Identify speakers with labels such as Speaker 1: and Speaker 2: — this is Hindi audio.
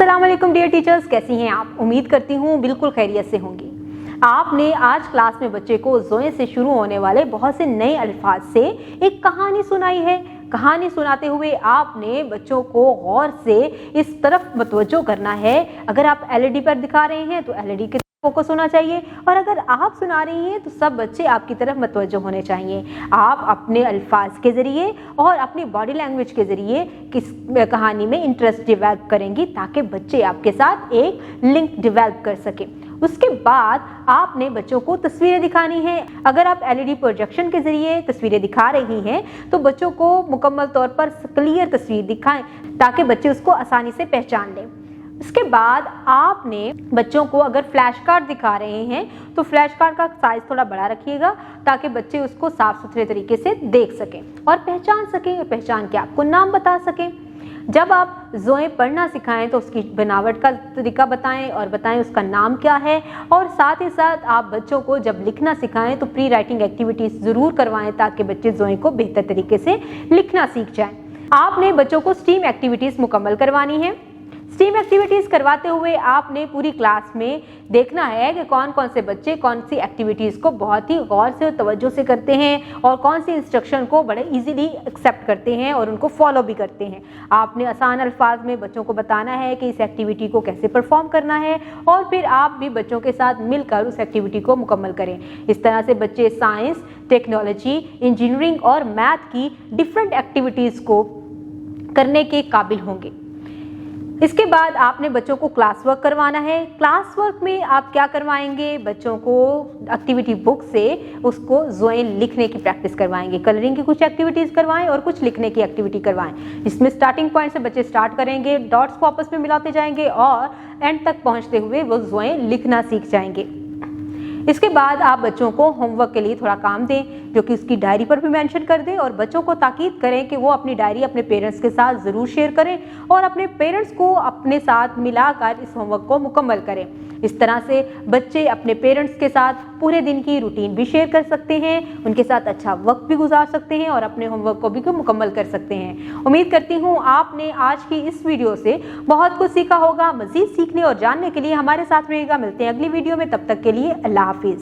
Speaker 1: अस्सलाम वालेकुम डियर टीचर्स, कैसी हैं आप। उम्मीद करती हूँ बिल्कुल खैरियत से होंगी। आपने आज क्लास में बच्चे को ज़ोए से शुरू होने वाले बहुत से नए अल्फाज से एक कहानी सुनाई है। कहानी सुनाते हुए आपने बच्चों को गौर से इस तरफ मतवज्जो करना है। अगर आप एलईडी पर दिखा रहे हैं तो एलईडी की फोकस होना चाहिए, और अगर आप सुना रही हैं तो सब बच्चे आपकी तरफ मतवज्जो होने चाहिए। आप अपने अल्फाज के ज़रिए और अपनी बॉडी लैंग्वेज के ज़रिए किस कहानी में इंटरेस्ट डेवलप करेंगी, ताकि बच्चे आपके साथ एक लिंक डेवलप कर सकें। उसके बाद आपने बच्चों को तस्वीरें दिखानी है। अगर आप एलईडी प्रोजेक्शन के ज़रिए तस्वीरें दिखा रही हैं तो बच्चों को मुकम्मल तौर पर क्लियर तस्वीर दिखाएं, ताकि बच्चे उसको आसानी से पहचान लें। इसके बाद आपने बच्चों को अगर फ्लैश कार्ड दिखा रहे हैं तो फ्लैश कार्ड का साइज थोड़ा बड़ा रखिएगा, ताकि बच्चे उसको साफ सुथरे तरीके से देख सकें और पहचान सकें, और पहचान के आपको नाम बता सकें। जब आप ज़ोए पढ़ना सिखाएं तो उसकी बनावट का तरीका बताएं और बताएं उसका नाम क्या है। और साथ ही साथ आप बच्चों को जब लिखना सिखाएं तो प्री राइटिंग एक्टिविटीज़ ज़रूर करवाएं, ताकि बच्चे ज़ोए को बेहतर तरीके से लिखना सीख जाएं। आपने बच्चों को स्टीम एक्टिविटीज़ मुकम्मल करवानी है। स्टीम एक्टिविटीज़ करवाते हुए आपने पूरी क्लास में देखना है कि कौन कौन से बच्चे कौन सी एक्टिविटीज़ को बहुत ही गौर से और तवज्जो से करते हैं, और कौन सी इंस्ट्रक्शन को बड़े इजीली एक्सेप्ट करते हैं और उनको फॉलो भी करते हैं। आपने आसान अल्फाज में बच्चों को बताना है कि इस एक्टिविटी को कैसे परफॉर्म करना है, और फिर आप भी बच्चों के साथ मिलकर उस एक्टिविटी को मुकम्मल करें। इस तरह से बच्चे साइंस, टेक्नोलॉजी, इंजीनियरिंग और मैथ की डिफरेंट एक्टिविटीज़ को करने के काबिल होंगे। इसके बाद आपने बच्चों को क्लास वर्क करवाना है। क्लास वर्क में आप क्या करवाएंगे, बच्चों को एक्टिविटी बुक से उसको ज़ोए लिखने की प्रैक्टिस करवाएंगे। कलरिंग की कुछ एक्टिविटीज़ करवाएं और कुछ लिखने की एक्टिविटी करवाएं। इसमें स्टार्टिंग पॉइंट से बच्चे स्टार्ट करेंगे, डॉट्स को आपस में मिलाते जाएंगे और एंड तक पहुंचते हुए वो ज़ोए लिखना सीख जाएंगे। इसके बाद आप बच्चों को होमवर्क के लिए थोड़ा काम दें, जो कि उसकी डायरी पर भी मेंशन कर दें, और बच्चों को ताकीद करें कि वो अपनी डायरी अपने पेरेंट्स के साथ ज़रूर शेयर करें और अपने पेरेंट्स को अपने साथ मिलाकर इस होमवर्क को मुकम्मल करें। इस तरह से बच्चे अपने पेरेंट्स के साथ पूरे दिन की रूटीन भी शेयर कर सकते हैं, उनके साथ अच्छा वक्त भी गुजार सकते हैं और अपने होमवर्क को भी मुकम्मल कर सकते हैं। उम्मीद करती हूँ आपने आज की इस वीडियो से बहुत कुछ सीखा होगा। मज़ीद सीखने और जानने के लिए हमारे साथ रहिएगा। मिलते हैं अगली वीडियो में, तब तक के लिए अल्लाह हाफिज़।